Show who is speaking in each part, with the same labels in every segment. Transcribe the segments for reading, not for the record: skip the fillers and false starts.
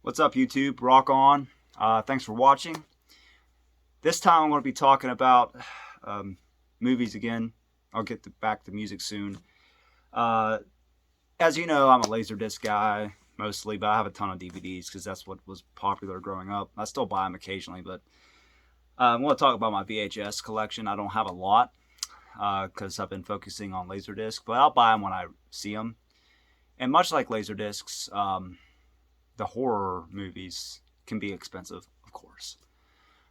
Speaker 1: What's up, YouTube? Rock on. Thanks for watching. This time I'm going to be talking about movies again. I'll get back to music soon. Uh, as you know, I'm a Laserdisc guy mostly, but I have a ton of DVDs because that's what was popular growing up. I still buy them occasionally, but I'm going to talk about my VHS collection. I don't have a lot because I've been focusing on Laserdisc, but I'll buy them when I see them. And much like Laserdiscs, the horror movies can be expensive, of course.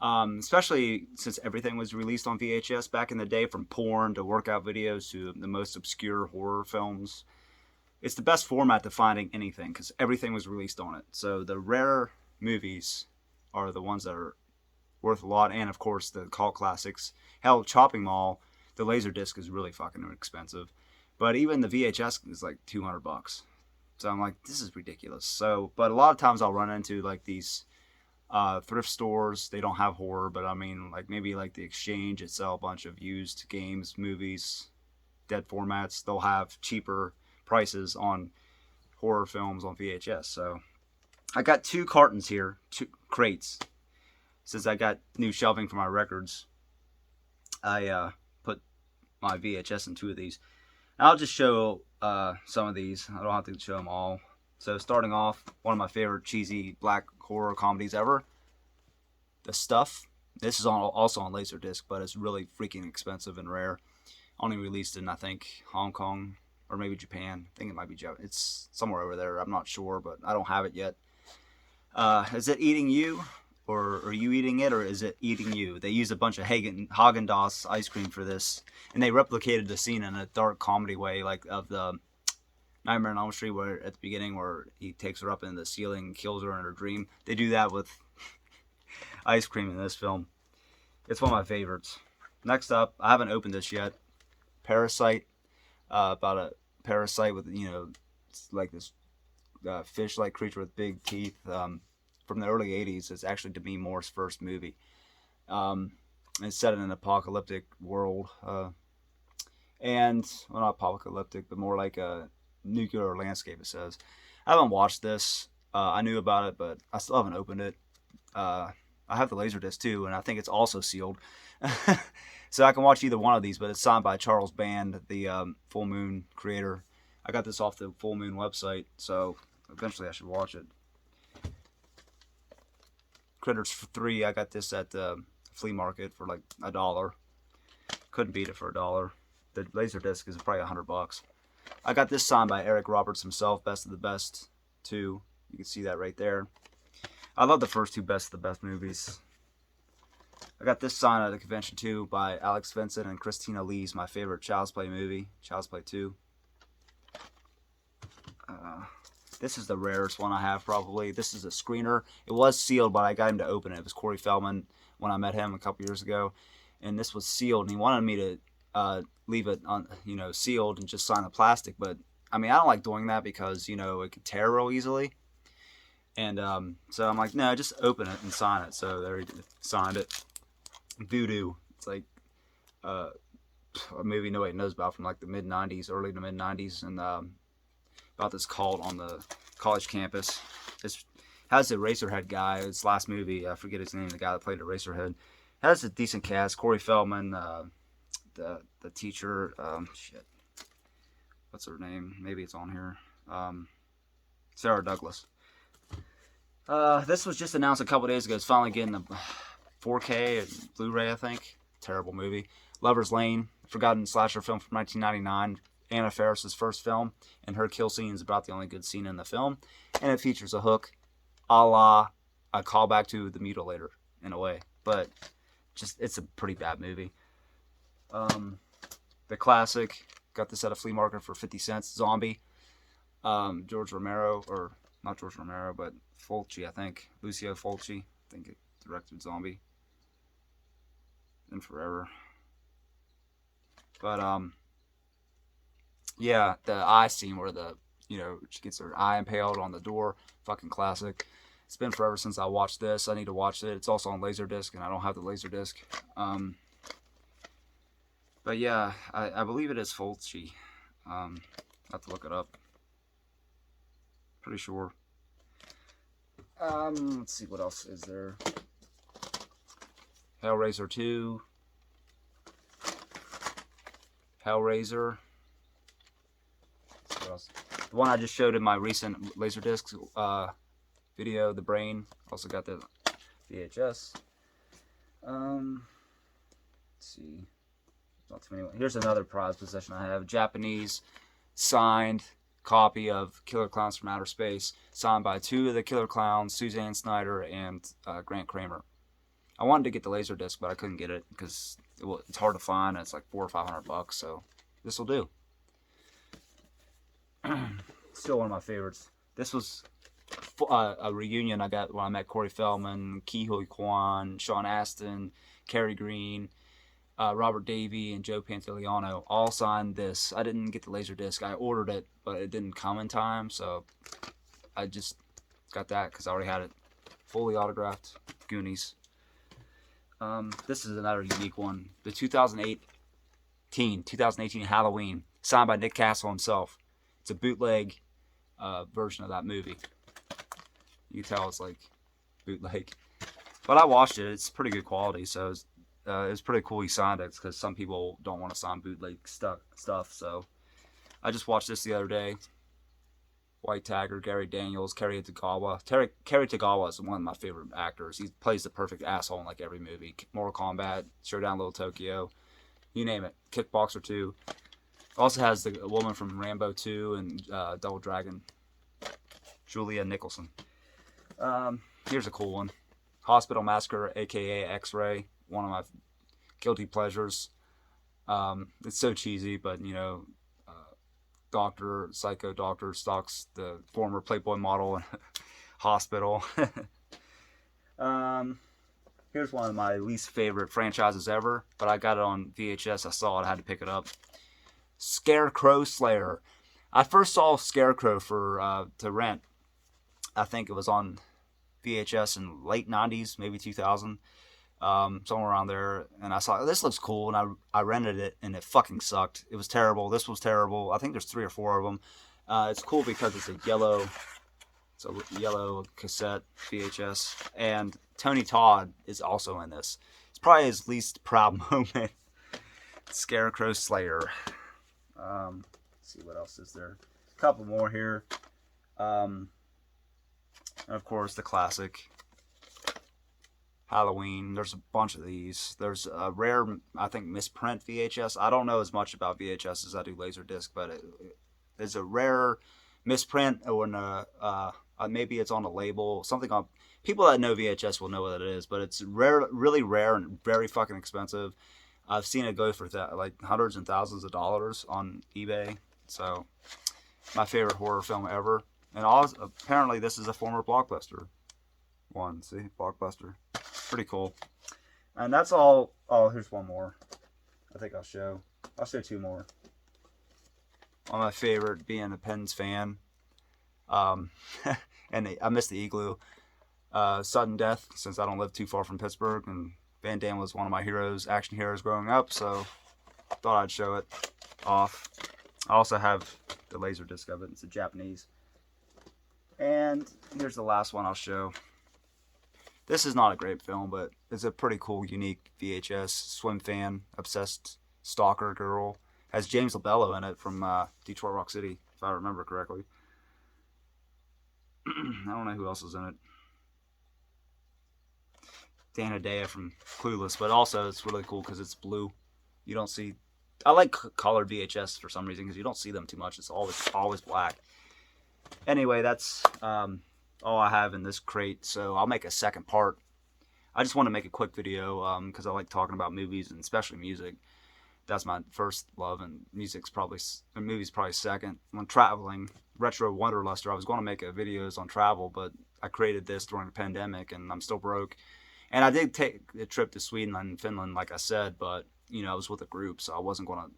Speaker 1: Especially since everything was released on VHS back in the day, from porn to workout videos to the most obscure horror films. It's the best format to finding anything because everything was released on it. So the rare movies are the ones that are worth a lot, and of course the cult classics. Hell, Chopping Mall, the Laserdisc is really fucking expensive, but even the VHS is like $200. So I'm like, this is ridiculous. So, but a lot of times I'll run into like these thrift stores. They don't have horror, but I mean, like maybe like the Exchange, it sell a bunch of used games, movies, dead formats. They'll have cheaper prices on horror films on VHS. So I got 2 cartons here, 2 crates. Since I got new shelving for my records, I put my VHS in 2 of these. I'll just show some of these. I don't have to show them all. So starting off, one of my favorite cheesy black horror comedies ever, The Stuff. This is also on Laserdisc, but it's really freaking expensive and rare. Only released in, I think, Hong Kong or maybe Japan. I think it might be Japan. It's somewhere over there. I'm not sure, but I don't have it yet. Is it eating you? Or are you eating it, or is it eating you? They used a bunch of Haagen-Dazs ice cream for this, and they replicated the scene in a dark comedy way, like of the Nightmare on Elm Street, where at the beginning where he takes her up in the ceiling and kills her in her dream. They do that with ice cream in this film. It's one of my favorites. Next up, I haven't opened this yet. Parasite, about a parasite with, like this fish-like creature with big teeth. From the early 80s. It's actually Demi Moore's first movie. It's set in an apocalyptic world. And, well, not apocalyptic, but more like a nuclear landscape, it says. I haven't watched this. I knew about it, but I still haven't opened it. I have the Laserdisc too, and I think it's also sealed. So I can watch either one of these, but it's signed by Charles Band, the Full Moon creator. I got this off the Full Moon website, so eventually I should watch it. Critters 3, I got this at the flea market for like $1. Couldn't beat it for $1. The Laserdisc is probably $100. I got this signed by Eric Roberts himself, Best of the Best 2. You can see that right there. I love the first 2 Best of the Best movies. I got this signed at a convention too by Alex Vincent and Christina Lee's my favorite Child's Play movie, Child's Play 2. This is the rarest one I have, probably. This is a screener. It was sealed, but I got him to open it. It was Corey Feldman when I met him a couple years ago. And this was sealed, and he wanted me to leave it on, sealed and just sign the plastic. But, I mean, I don't like doing that because, it could tear real easily. And so I'm like, no, just open it and sign it. So there he signed it. Voodoo. It's like a movie nobody knows about from like the mid-90s, early to mid-90s. And about this cult on the college campus. It has the Eraserhead guy. His last movie, I forget his name, the guy that played Eraserhead. Has a decent cast. Corey Feldman, the teacher. What's her name? Maybe it's on here. Sarah Douglas. This was just announced a couple days ago. It's finally getting the 4K and Blu-ray, I think. Terrible movie. Lover's Lane, forgotten slasher film from 1999. Anna Faris's first film, and her kill scene is about the only good scene in the film, and it features a hook, a la a callback to The Mutilator in a way, but it's a pretty bad movie. The classic, got this at a flea market for 50 cents. Zombie, George Romero, or not George Romero, but Fulci, I think, Lucio Fulci, I think it directed Zombie, and Forever. But yeah, the eye scene where she gets her eye impaled on the door. Fucking classic. It's been forever since I watched this. I need to watch it. It's also on Laserdisc, and I don't have the Laserdisc. But yeah, I believe it is Fulci. I have to look it up. Pretty sure. Let's see, what else is there? Hellraiser 2. Hellraiser. What else? The one I just showed in my recent Laserdisc video, The Brain. Also got the VHS. Let's see. Not too many. Here's another prized possession I have. Japanese signed copy of Killer Clowns from Outer Space, signed by 2 of the Killer Clowns, Suzanne Snyder and Grant Kramer. I wanted to get the Laserdisc, but I couldn't get it because it's hard to find. And it's like $400 or $500, so this will do. Still one of my favorites. This was a reunion I got when I met Corey Feldman, Ke Huy Quan, Sean Astin, Kerry Green, Robert Davey, and Joe Pantoliano all signed this. I didn't get the Laserdisc. I ordered it, but it didn't come in time, so I just got that because I already had it fully autographed. Goonies. This is another unique one. The 2018 Halloween, signed by Nick Castle himself. It's a bootleg version of that movie. You can tell it's like bootleg. But I watched it. It's pretty good quality, so it was pretty cool he signed it because some people don't want to sign bootleg stuff. So I just watched this the other day. White Tiger, Gary Daniels, Cary Tagawa. Cary Tagawa is one of my favorite actors. He plays the perfect asshole in like every movie. Mortal Kombat, Showdown Little Tokyo, you name it. Kickboxer 2. Also has the woman from Rambo 2 and Double Dragon, Julia Nicholson. Here's a cool one. Hospital Massacre, aka X-Ray. One of my guilty pleasures. It's so cheesy, but you know, psycho doctor stalks the former Playboy model in a hospital. Here's one of my least favorite franchises ever, but I got it on VHS. I saw it, I had to pick it up. Scarecrow Slayer. I first saw Scarecrow to rent. I think it was on VHS in late 90s, maybe 2000. Somewhere around there, and I saw this looks cool, and I rented it, and it fucking sucked. It was terrible. This was terrible. I think there's 3 or 4 of them. It's cool because it's a yellow cassette VHS, and Tony Todd is also in this. It's probably his least proud moment. Scarecrow Slayer. Let's see what else is there. A couple more here. And of course the classic Halloween. There's a bunch of these. There's a rare, I think, misprint VHS. I don't know as much about VHS as I do Laserdisc, but there's a rare misprint, or maybe it's on a label. Something on. People that know VHS will know what it is, but it's rare, really rare, and very fucking expensive. I've seen it go for like hundreds and thousands of dollars on eBay. So, my favorite horror film ever. And apparently, this is a former Blockbuster one. See, Blockbuster. Pretty cool. And that's all. Oh, here's one more. I think I'll show 2 more. One of my favorite, being a Pens fan. And I miss the Igloo. Sudden Death, since I don't live too far from Pittsburgh, and Van Damme was one of my action heroes growing up, so thought I'd show it off. I also have the Laserdisc of it. It's a Japanese. And here's the last one I'll show. This is not a great film, but it's a pretty cool, unique VHS. Swim fan, obsessed stalker girl. Has James LaBello in it from Detroit Rock City, if I remember correctly. I don't know who else is in it. Dan Hedaya from Clueless, but also it's really cool because it's blue. You don't see. I like colored VHS for some reason because you don't see them too much. It's always black. Anyway, that's all I have in this crate, so I'll make a second part. I just want to make a quick video because I like talking about movies, and especially music. That's my first love, and movies probably second. When traveling, Retro Wanderluster, I was going to make videos on travel, but I created this during the pandemic, and I'm still broke. And I did take a trip to Sweden and Finland, like I said, but I was with a group, so I wasn't going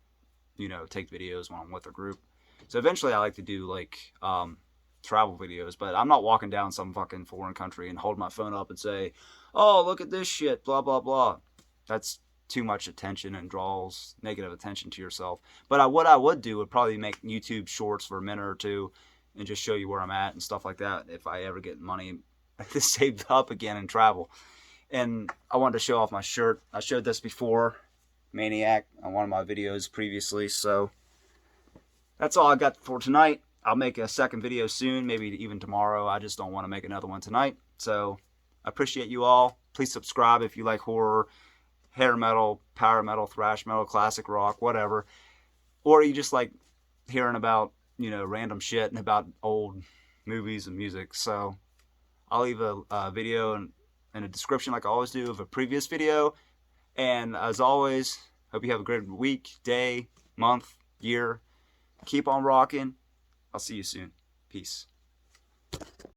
Speaker 1: to take videos when I'm with a group. So eventually I like to do like travel videos, but I'm not walking down some fucking foreign country and hold my phone up and say, oh, look at this shit, blah, blah, blah. That's too much attention and draws negative attention to yourself. But what I would do would probably make YouTube shorts for a minute or two and just show you where I'm at and stuff like that if I ever get money saved up again and travel. And I wanted to show off my shirt. I showed this before, Maniac, on one of my videos previously. So that's all I got for tonight. I'll make a second video soon, maybe even tomorrow. I just don't want to make another one tonight. So I appreciate you all. Please subscribe if you like horror, hair metal, power metal, thrash metal, classic rock, whatever. Or you just like hearing about, random shit and about old movies and music. So I'll leave a video in a description like I always do of a previous video. And as always, hope you have a great week, day, month, year. Keep on rocking. I'll see you soon. Peace.